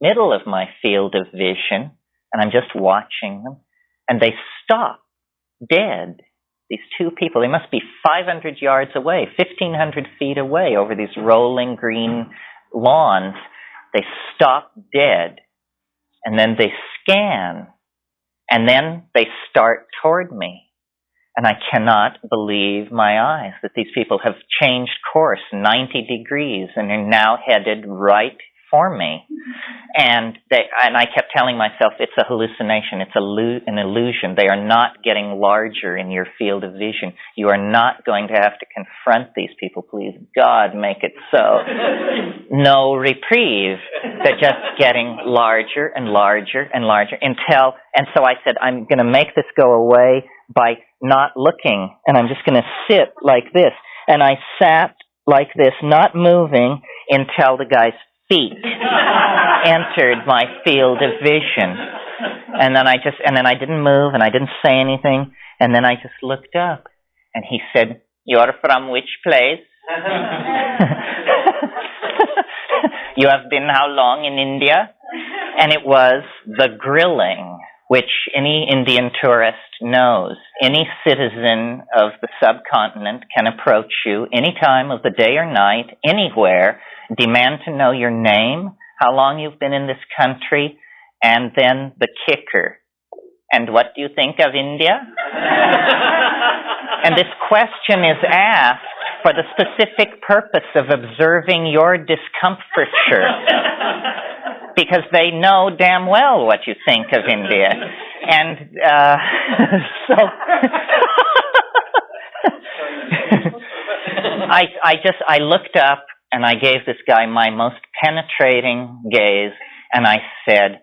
middle of my field of vision, and I'm just watching them, and they stop dead. These two people, they must be 500 yards away, 1,500 feet away over these rolling green lawns. They stop dead, and then they scan, and then they start toward me. And I cannot believe my eyes that these people have changed course 90 degrees and are now headed right for me. And I kept telling myself, it's a hallucination, it's an illusion. They are not getting larger in your field of vision. You are not going to have to confront these people. Please, God, make it so. No reprieve. They're just getting larger and larger and larger and so I said, I'm going to make this go away by not looking, and I'm just going to sit like this. And I sat like this, not moving, until the guy's feet entered my field of vision. And then I didn't move, and I didn't say anything, and then I just looked up, and he said, "You're from which place?" "You have been how long in India?" And it was the grilling, which any Indian tourist knows. Any citizen of the subcontinent can approach you any time of the day or night, anywhere, demand to know your name, how long you've been in this country, and then the kicker. "And what do you think of India?" And this question is asked for the specific purpose of observing your discomfiture, because they know damn well what you think of India. And so I looked up and I gave this guy my most penetrating gaze, and I said,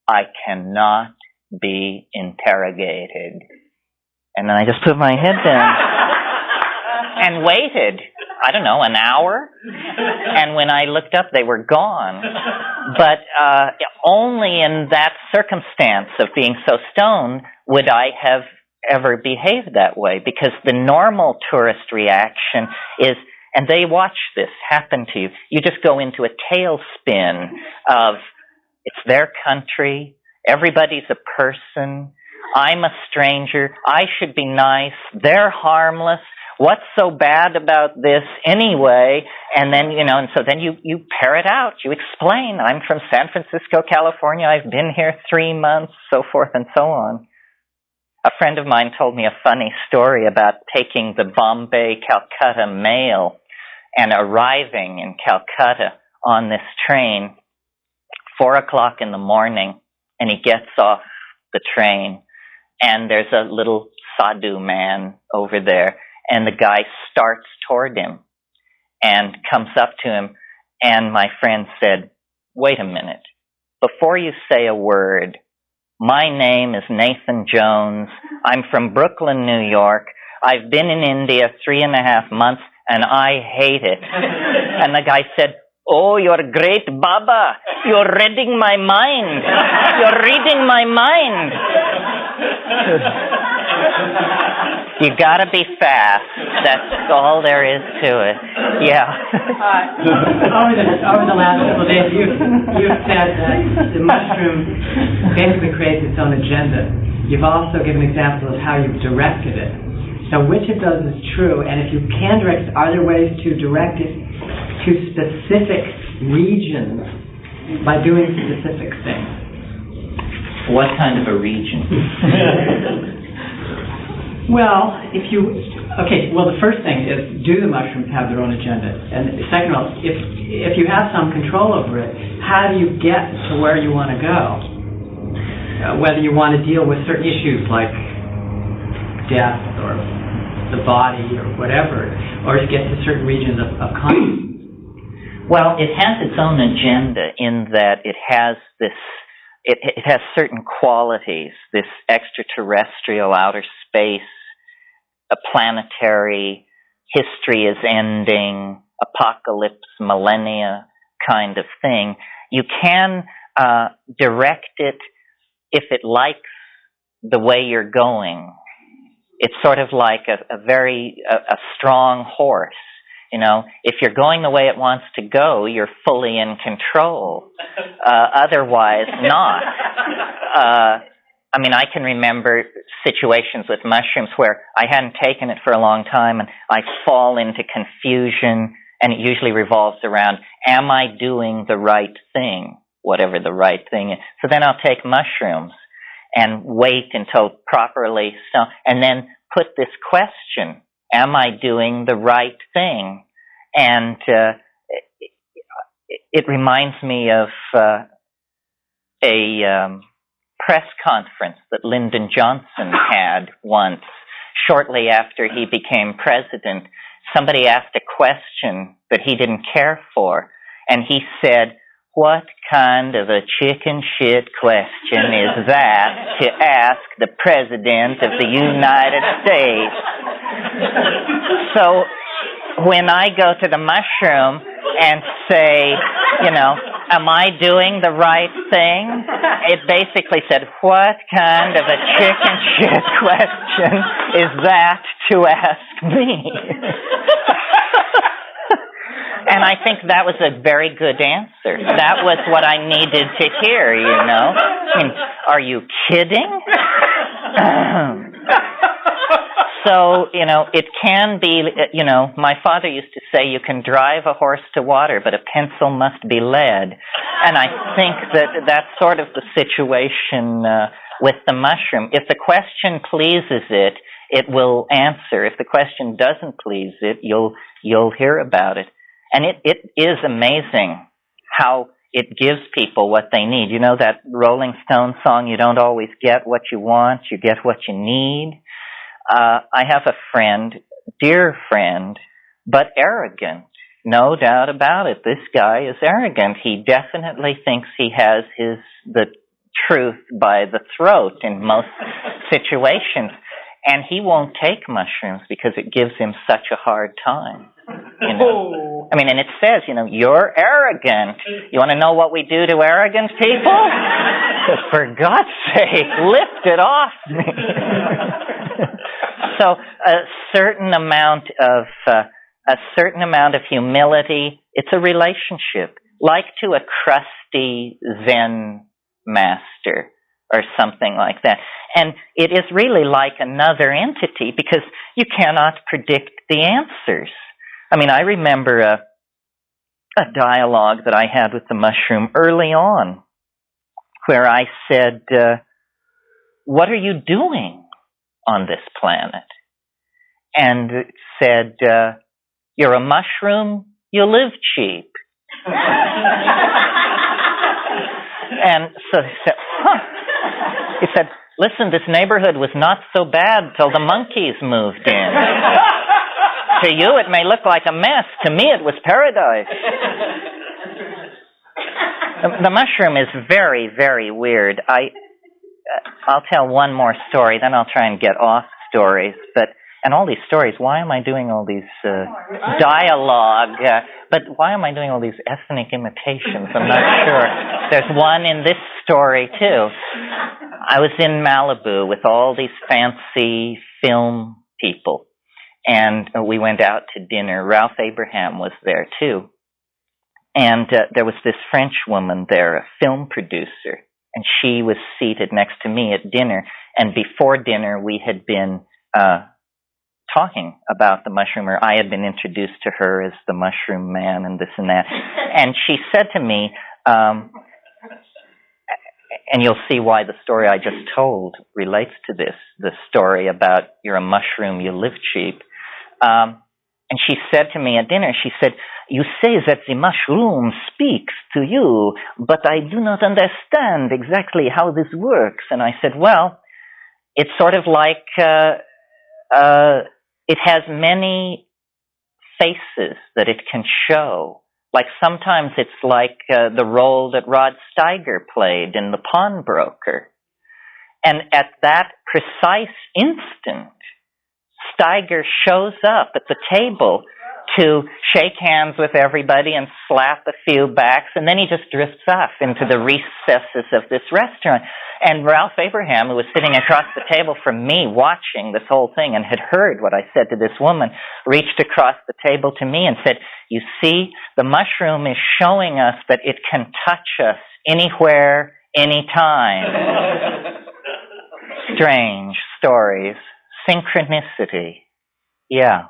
"I cannot be interrogated." And then I just put my head down and waited, I don't know, an hour. And when I looked up, they were gone. But only in that circumstance of being so stoned would I have ever behaved that way, because the normal tourist reaction is, and they watch this happen to you, you just go into a tailspin of, it's their country, everybody's a person, I'm a stranger, I should be nice, they're harmless, what's so bad about this anyway? And then, and so then you pair it out. You explain, I'm from San Francisco, California. I've been here 3 months, so forth and so on. A friend of mine told me a funny story about taking the Bombay-Calcutta mail and arriving in Calcutta on this train, 4 o'clock in the morning, and he gets off the train, and there's a little sadhu man over there, and the guy starts toward him and comes up to him, and my friend said, "Wait a minute. Before you say a word, my name is Nathan Jones. I'm from Brooklyn, New York. I've been in India 3.5 months, and I hate it." And the guy said, "Oh, you're great, Baba. You're reading my mind. You're reading my mind." You gotta be fast. That's all there is to it. Yeah. Over the last couple of days, you've said that the mushroom basically creates its own agenda. You've also given examples of how you've directed it. So which of those is true? And if you can direct it, are there ways to direct it to specific regions by doing specific things? What kind of a region? Well, the first thing is, do the mushrooms have their own agenda? And second of all, if you have some control over it, how do you get to where you want to go? Whether you want to deal with certain issues like death or the body or whatever, or to get to certain regions of consciousness. Well, it has its own agenda in that it has this, it has certain qualities, this extraterrestrial outer space, a planetary, history is ending, apocalypse, millennia kind of thing. You can direct it if it likes the way you're going. It's sort of like a strong horse. If you're going the way it wants to go, you're fully in control. Otherwise, not. I can remember situations with mushrooms where I hadn't taken it for a long time and I fall into confusion, and it usually revolves around, am I doing the right thing? Whatever the right thing is. So then I'll take mushrooms and wait until properly, and then put this question, am I doing the right thing? And it reminds me of a press conference that Lyndon Johnson had once, shortly after he became president. Somebody asked a question that he didn't care for, and he said, what kind of a chicken shit question is that to ask the President of the United States? So when I go to the mushroom and say, am I doing the right thing? It basically said, what kind of a chicken shit question is that to ask me? And I think that was a very good answer. That was what I needed to hear, are you kidding? So, it can be, my father used to say you can drive a horse to water, but a pencil must be lead. And I think that that's sort of the situation with the mushroom. If the question pleases it, it will answer. If the question doesn't please it, you'll hear about it. And it is amazing how it gives people what they need. You know that Rolling Stone song, you don't always get what you want, you get what you need? I have a friend, dear friend, but arrogant. No doubt about it. This guy is arrogant. He definitely thinks he has the truth by the throat in most situations. And he won't take mushrooms because it gives him such a hard time. And it says, you're arrogant. You want to know what we do to arrogant people? For God's sake, lift it off me. So a certain amount of humility. It's a relationship, like to a crusty Zen master or something like that. And it is really like another entity because you cannot predict the answers. I remember a dialogue that I had with the mushroom early on where I said, what are you doing on this planet? And it said, you're a mushroom, you live cheap. And so he said, He said, listen, this neighborhood was not so bad till the monkeys moved in. To you, it may look like a mess. To me, it was paradise. The mushroom is very, very weird. I'll tell one more story, then I'll try and get off stories. And all these stories, why am I doing all these dialogue? But why am I doing all these ethnic imitations? I'm not sure. There's one in this story, too. I was in Malibu with all these fancy film people. And we went out to dinner. Ralph Abraham was there, too. And there was this French woman there, a film producer. And she was seated next to me at dinner. And before dinner, we had been talking about the mushroom, or I had been introduced to her as the mushroom man and this and that. And she said to me, and you'll see why the story I just told relates to this, the story about you're a mushroom, you live cheap. And she said to me at dinner, she said, you say that the mushroom speaks to you, but I do not understand exactly how this works. And I said, well, it's sort of like it has many faces that it can show. Like sometimes it's like the role that Rod Steiger played in The Pawnbroker. And at that precise instant, Steiger shows up at the table to shake hands with everybody and slap a few backs, and then he just drifts off into the recesses of this restaurant. And Ralph Abraham, who was sitting across the table from me watching this whole thing and had heard what I said to this woman, reached across the table to me and said, "You see, the mushroom is showing us that it can touch us anywhere, anytime." Strange stories. Synchronicity. Yeah.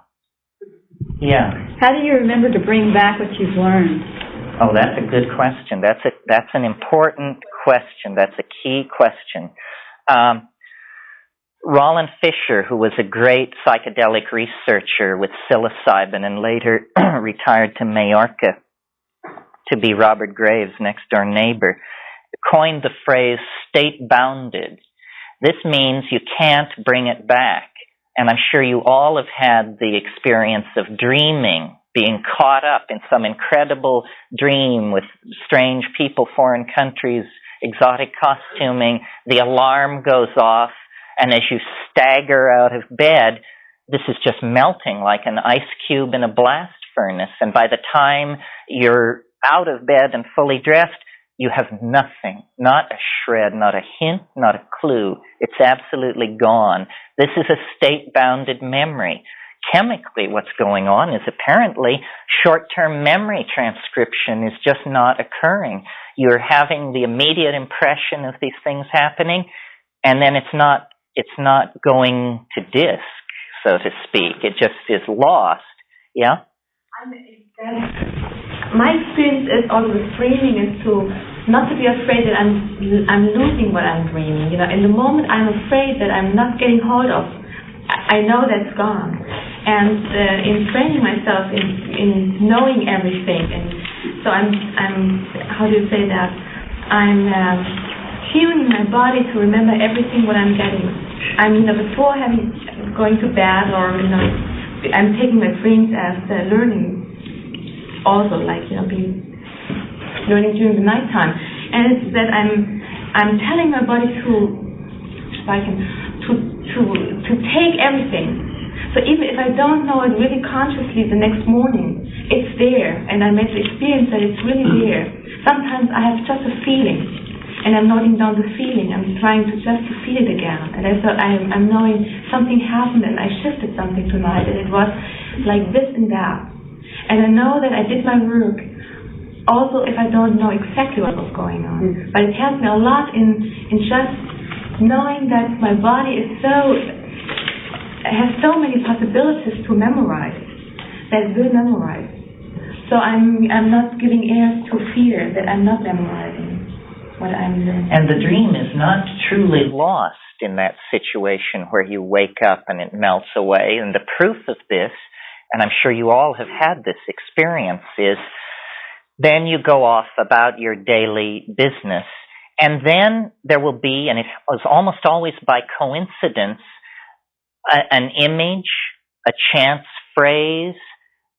How do you remember to bring back what you've learned? Oh, that's a good question. That's an important question. That's a key question. Roland Fisher, who was a great psychedelic researcher with psilocybin and later retired to Majorca to be Robert Graves' next-door neighbor, coined the phrase state-bounded. This means you can't bring it back. And I'm sure you all have had the experience of dreaming, being caught up in some incredible dream with strange people, foreign countries, exotic costuming. The alarm goes off, and as you stagger out of bed, this is just melting like an ice cube in a blast furnace. And by the time you're out of bed and fully dressed, you have nothing, not a shred, not a hint, not a clue. It's absolutely gone. This is a state-bounded memory. Chemically, what's going on is apparently short-term memory transcription is just not occurring. You're having the immediate impression of these things happening, and then it's not going to disk, so to speak. It just is lost. Yeah? My experience is also with dreaming is not to be afraid that I'm losing what I'm dreaming. You know, in the moment I'm afraid that I'm not getting hold of, I know that's gone. And in training myself in knowing everything, and so I'm how do you say that? I'm tuning my body to remember everything what I'm getting. Before going to bed, or I'm taking my dreams as learning. Also, being learning during the nighttime, and it's that I'm telling my body to take everything. So even if I don't know it really consciously the next morning, it's there, and I made the experience that it's really there. Sometimes I have just a feeling, and I'm noting down the feeling. I'm trying to feel it again, and I'm knowing something happened, and I shifted something tonight, and it was like this and that. And I know that I did my work, also if I don't know exactly what was going on. But it helped me a lot in just knowing that my body has so many possibilities to memorize, that will memorize. So I'm not giving air to fear that I'm not memorizing what I'm learning. And the dream is not truly lost in that situation where you wake up and it melts away. And the proof of this, and I'm sure you all have had this experience, is then you go off about your daily business, and then there will be, and it was almost always by coincidence, an image, a chance phrase,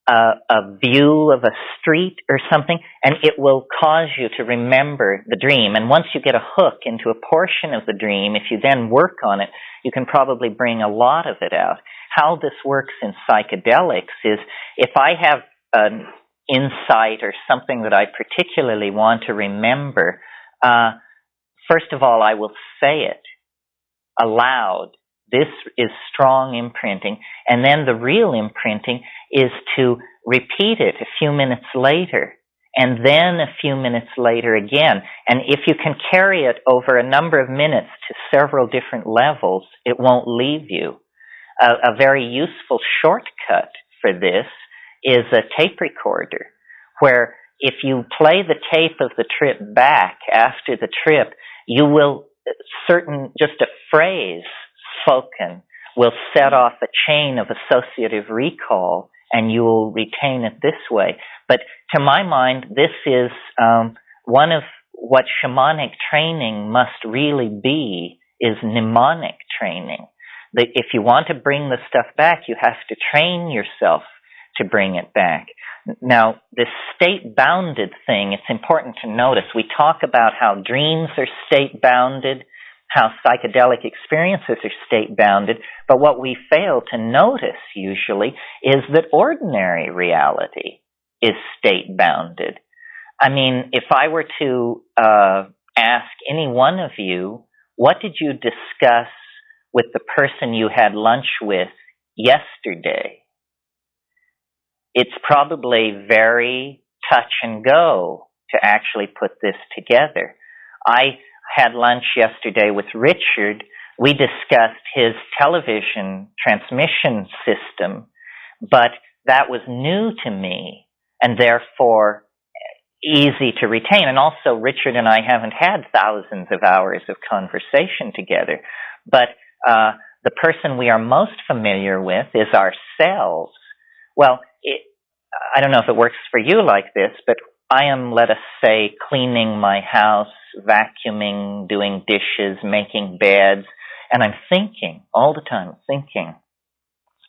a view of a street or something, and it will cause you to remember the dream. And once you get a hook into a portion of the dream, if you then work on it, you can probably bring a lot of it out. How this works in psychedelics is if I have an insight or something that I particularly want to remember, first of all, I will say it aloud. This is strong imprinting. And then the real imprinting is to repeat it a few minutes later, and then a few minutes later again. And if you can carry it over a number of minutes to several different levels, it won't leave you. A very useful shortcut for this is a tape recorder, where if you play the tape of the trip back after the trip, you will just a phrase spoken will set off a chain of associative recall, and you will retain it this way. But to my mind, this is one of what shamanic training must really be, is mnemonic training. That if you want to bring the stuff back, you have to train yourself to bring it back. Now, this state-bounded thing, it's important to notice. We talk about how dreams are state-bounded, how psychedelic experiences are state-bounded, but what we fail to notice usually is that ordinary reality is state-bounded. I mean, if I were to ask any one of you, what did you discuss with the person you had lunch with yesterday? It's probably very touch and go to actually put this together. I had lunch yesterday with Richard. We discussed his television transmission system, but that was new to me and therefore easy to retain. And also, Richard and I haven't had thousands of hours of conversation together, but the person we are most familiar with is ourselves. Well, I don't know if it works for you like this, but I am, let us say, cleaning my house, vacuuming, doing dishes, making beds, and I'm thinking, all the time thinking.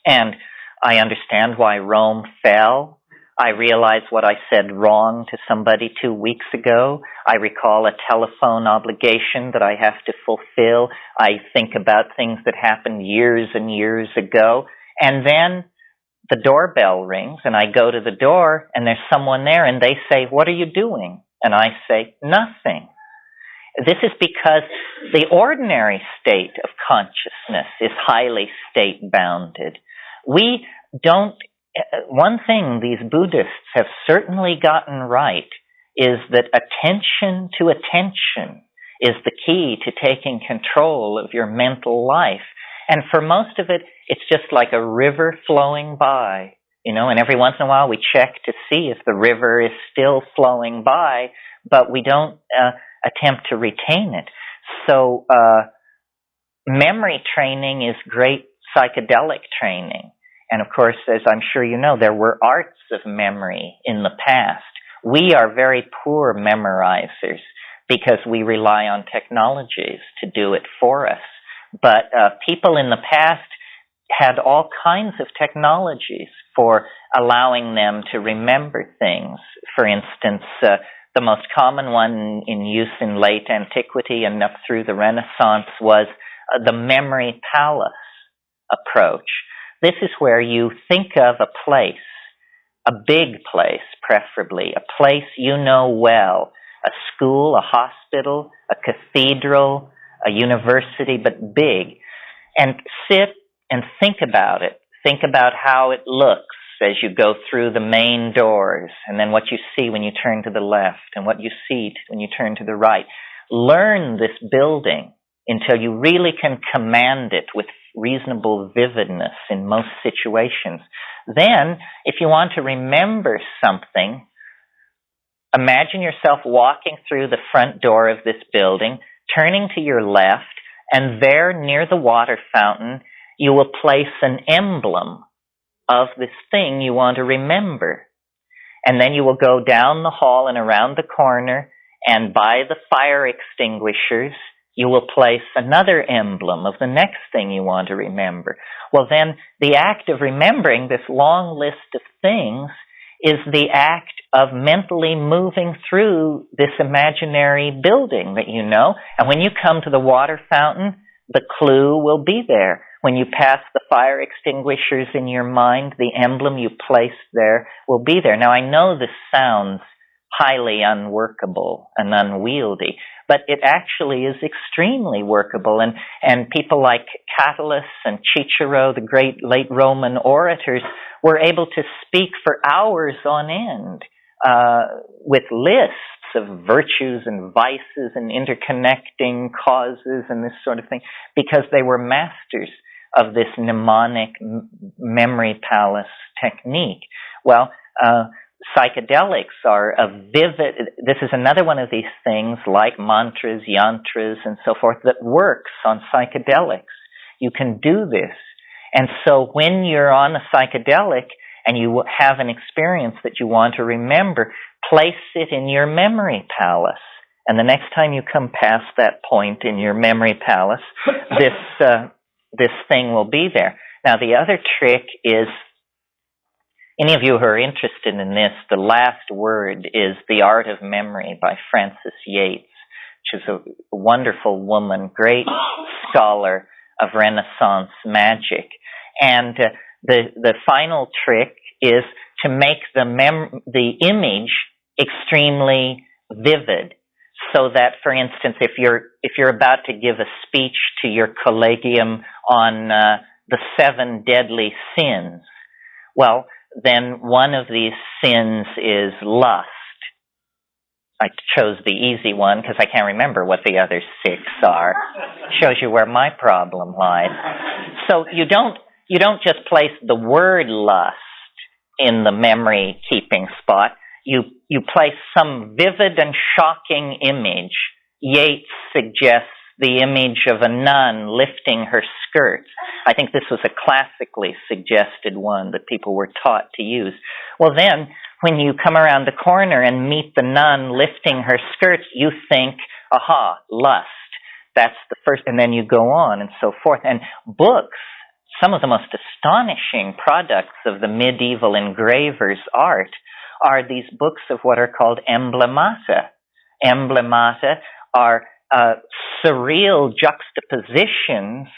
And I understand why Rome fell. I realize what I said wrong to somebody 2 weeks ago. I recall a telephone obligation that I have to fulfill. I think about things that happened years and years ago. And then the doorbell rings, and I go to the door, and there's someone there, and they say, "What are you doing?" And I say, "Nothing." This is because the ordinary state of consciousness is highly state-bounded. We don't. One thing these Buddhists have certainly gotten right is that attention to attention is the key to taking control of your mental life. And for most of it, it's just like a river flowing by, and every once in a while we check to see if the river is still flowing by, but we don't attempt to retain it. So memory training is great psychedelic training. And of course, as I'm sure you know, there were arts of memory in the past. We are very poor memorizers because we rely on technologies to do it for us. But people in the past had all kinds of technologies for allowing them to remember things. For instance, the most common one in use in late antiquity and up through the Renaissance was the memory palace approach. This is where you think of a place, a big place preferably, a place you know well, a school, a hospital, a cathedral, a university, but big, and sit and think about it. Think about how it looks as you go through the main doors, and then what you see when you turn to the left, and what you see when you turn to the right. Learn this building until you really can command it with reasonable vividness in most situations. Then, if you want to remember something, imagine yourself walking through the front door of this building, turning to your left, and there near the water fountain, you will place an emblem of this thing you want to remember. And then you will go down the hall and around the corner, and by the fire extinguishers, you will place another emblem of the next thing you want to remember. Well, then, the act of remembering this long list of things is the act of mentally moving through this imaginary building that you know. And when you come to the water fountain, the clue will be there. When you pass the fire extinguishers in your mind, the emblem you placed there will be there. Now, I know this sounds highly unworkable and unwieldy, but it actually is extremely workable. And people like Catullus and Cicero, the great late Roman orators, were able to speak for hours on end with lists of virtues and vices and interconnecting causes and this sort of thing, because they were masters of this mnemonic memory palace technique. Well, psychedelics are a vivid, this is another one of these things like mantras, yantras, and so forth that works on psychedelics. You can do this. And so when you're on a psychedelic and you have an experience that you want to remember, place it in your memory palace. And the next time you come past that point in your memory palace, this thing will be there. Now, the other trick is, any of you who are interested in this, the last word is The Art of Memory by Francis Yates. which is a wonderful woman, great scholar of Renaissance magic. And the final trick is to make the image extremely vivid, so that, for instance, if you're about to give a speech to your collegium on the 7 deadly sins, well, then one of these sins is lust. I chose the easy one because I can't remember what the other 6 are. Shows you where my problem lies. So you don't just place the word lust in the memory keeping spot. You place some vivid and shocking image. Yeats suggests the image of a nun lifting her skirts. I think this was a classically suggested one that people were taught to use. Well, then, when you come around the corner and meet the nun lifting her skirts, you think, aha, lust. That's the first, and then you go on and so forth. And books, some of the most astonishing products of the medieval engraver's art are these books of what are called emblemata. Emblemata are surreal juxtapositions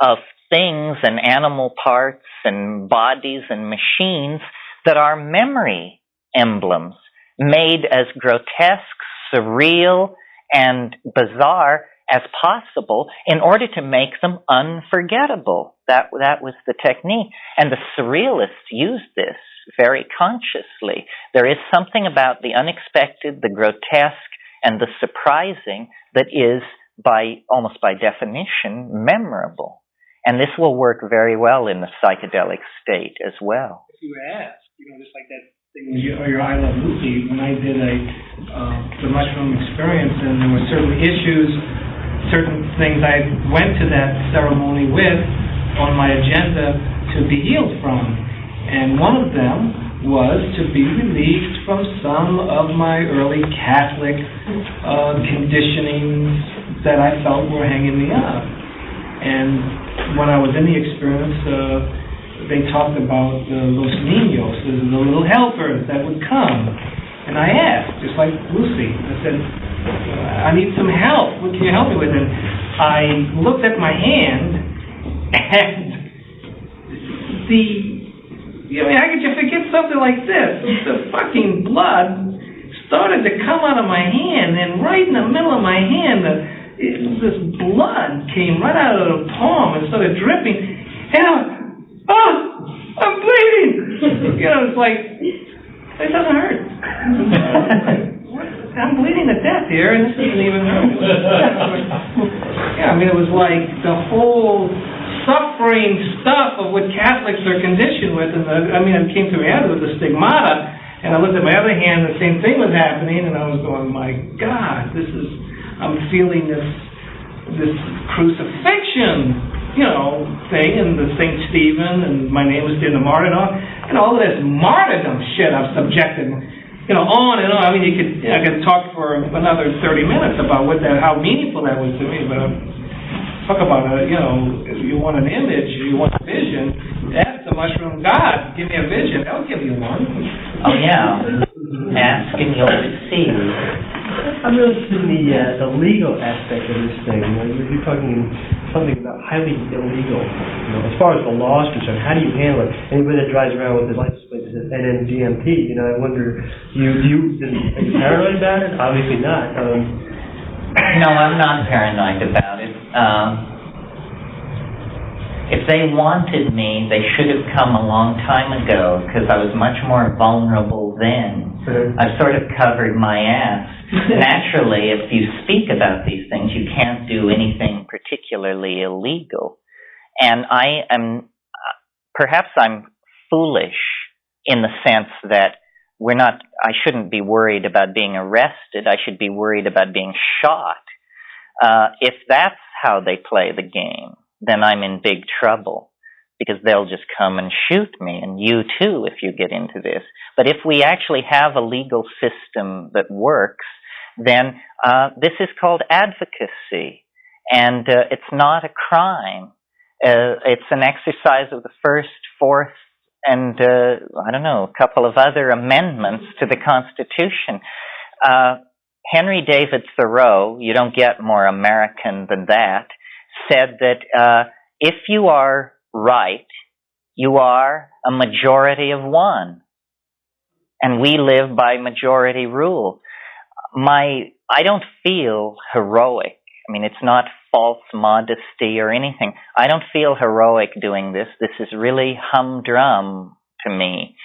of things and animal parts and bodies and machines that are memory emblems, made as grotesque, surreal, and bizarre as possible in order to make them unforgettable. That was the technique. And the surrealists used this very consciously. There is something about the unexpected, the grotesque, and the surprising that is, almost by definition, memorable. And this will work very well in the psychedelic state as well. If you ask, just like that thing with your I Love Lucy, when I did the mushroom experience, and there were certain issues, certain things I went to that ceremony with on my agenda to be healed from. And one of them was to be released from some of my early Catholic conditionings that I felt were hanging me up. And when I was in the experience, they talked about los niños, the little helpers that would come. And I asked, just like Lucy, I said, I need some help. What can you help me with? And I looked at my hand, and how could you forget something like this? The fucking blood started to come out of my hand, and right in the middle of my hand, this blood came right out of the palm and started dripping. And I'm bleeding. It's like, it doesn't hurt. I'm bleeding to death here, and this doesn't even hurt. It was like the whole suffering stuff of what Catholics are conditioned with. And it came to me out with the stigmata, and I looked at my other hand, the same thing was happening, and I was going, my God, I'm feeling this crucifixion, thing, and the St. Stephen, and my name was in the martyr, and all of this martyrdom shit I've subjected, on and on. I could talk for another 30 minutes about how meaningful that was to me, but talk about you want an image, you want a vision, ask the mushroom God, give me a vision, they'll give you one. Oh yeah, ask and you'll receive. I'm really interested in the legal aspect of this thing. You're talking something about highly illegal. As far as the law is concerned, how do you handle it? Anybody that drives around with his license plate that says NMGMP, I wonder, are you paranoid about it? Obviously not. No, I'm not paranoid about it. If they wanted me, they should have come a long time ago, because I was much more vulnerable then. I've sort of covered my ass. Naturally, if you speak about these things, you can't do anything particularly illegal. And perhaps I'm foolish in the sense that I shouldn't be worried about being arrested. I should be worried about being shot. If that's how they play the game, then I'm in big trouble, because they'll just come and shoot me, and you too if you get into this. But if we actually have a legal system that works, then this is called advocacy, and it's not a crime. It's an exercise of the First, Fourth, and a couple of other amendments to the Constitution. Henry David Thoreau, you don't get more American than that, said that if you are right, you are a majority of one. And we live by majority rule. I don't feel heroic. I mean, it's not false modesty or anything. I don't feel heroic doing this. This is really humdrum to me.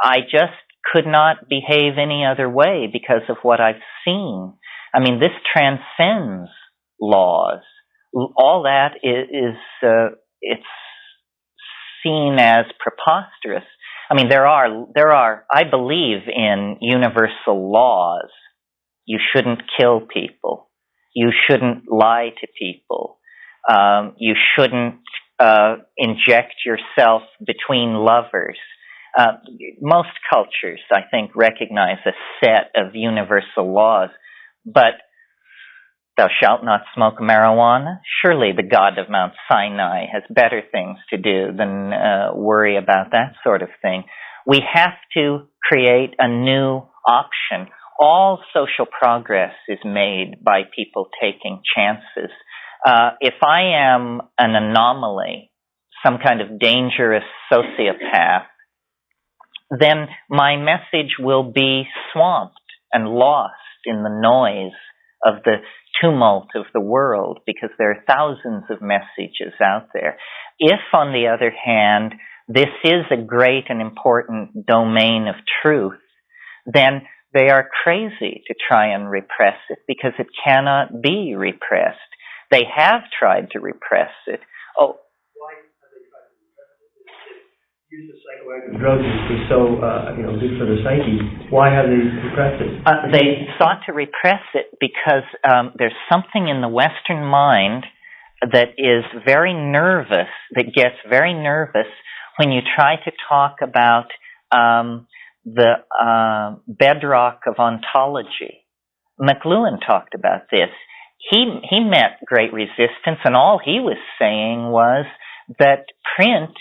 I just could not behave any other way because of what I've seen. I mean, this transcends laws. All that is it's seen as preposterous. I mean, there are, I believe in universal laws. You shouldn't kill people. You shouldn't lie to people. You shouldn't inject yourself between lovers. Most cultures, I think, recognize a set of universal laws, but thou shalt not smoke marijuana? Surely the God of Mount Sinai has better things to do than worry about that sort of thing. We have to create a new option. All social progress is made by people taking chances. If I am an anomaly, some kind of dangerous sociopath, then my message will be swamped and lost in the noise of the tumult of the world, because there are thousands of messages out there. If, on the other hand, this is a great and important domain of truth, then they are crazy to try and repress it, because it cannot be repressed. They have tried to repress it. Oh, why have they tried to repress it? Use of psychoactive drugs is so good for the psyche. Why have they repressed it? They sought to repress it because there's something in the Western mind that is very nervous, that gets very nervous when you try to talk about the bedrock of ontology. McLuhan talked about this. He met great resistance, and all he was saying was that print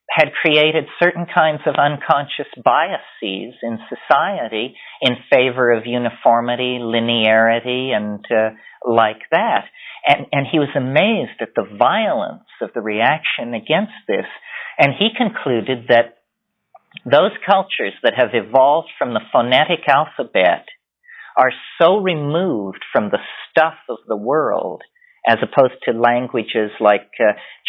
had created certain kinds of unconscious biases in society in favor of uniformity, linearity, and like that. And he was amazed at the violence of the reaction against this. And he concluded that those cultures that have evolved from the phonetic alphabet are so removed from the stuff of the world, as opposed to languages like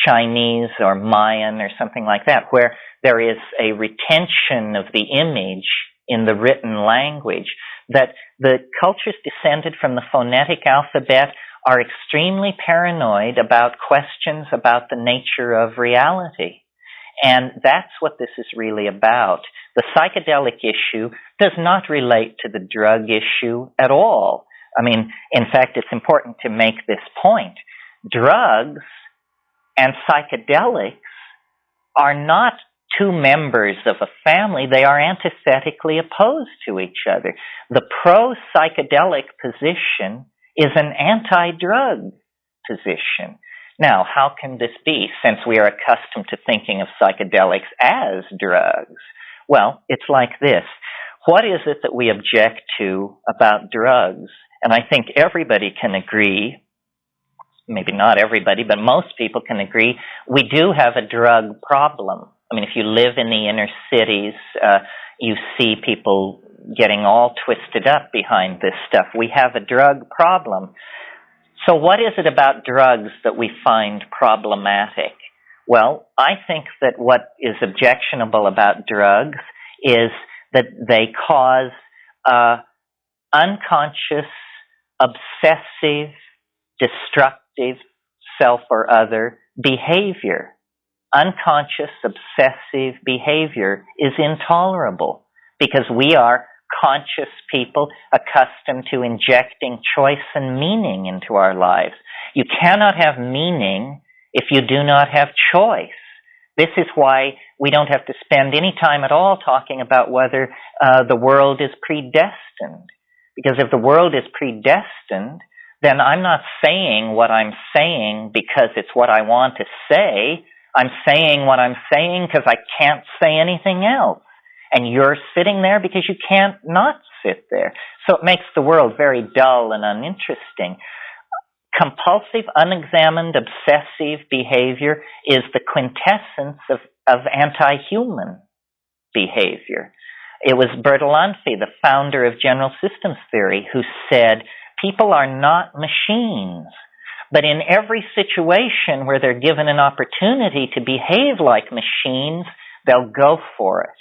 Chinese or Mayan or something like that, where there is a retention of the image in the written language, that the cultures descended from the phonetic alphabet are extremely paranoid about questions about the nature of reality. And that's what this is really about. The psychedelic issue does not relate to the drug issue at all. I mean, in fact, it's important to make this point. Drugs and psychedelics are not two members of a family. They are antithetically opposed to each other. The pro-psychedelic position is an anti-drug position. Now, how can this be, since we are accustomed to thinking of psychedelics as drugs? Well, it's like this. What is it that we object to about drugs? And I think everybody can agree, maybe not everybody, but most people can agree, we do have a drug problem. I mean, if you live in the inner cities, you see people getting all twisted up behind this stuff. We have a drug problem. So what is it about drugs that we find problematic? Well, I think that what is objectionable about drugs is that they cause unconscious, obsessive, destructive, self or other behavior. Unconscious, obsessive behavior is intolerable because we are conscious people accustomed to injecting choice and meaning into our lives. You cannot have meaning if you do not have choice. This is why we don't have to spend any time at all talking about whether the world is predestined. Because if the world is predestined, then I'm not saying what I'm saying because it's what I want to say. I'm saying what I'm saying because I can't say anything else. and you're sitting there because you can't not sit there. So it makes the world very dull and uninteresting. Compulsive, unexamined, obsessive behavior is the quintessence of anti-human behavior. It was Bertalanffy, the founder of general systems theory, who said, people are not machines, but in every situation where they're given an opportunity to behave like machines, they'll go for it.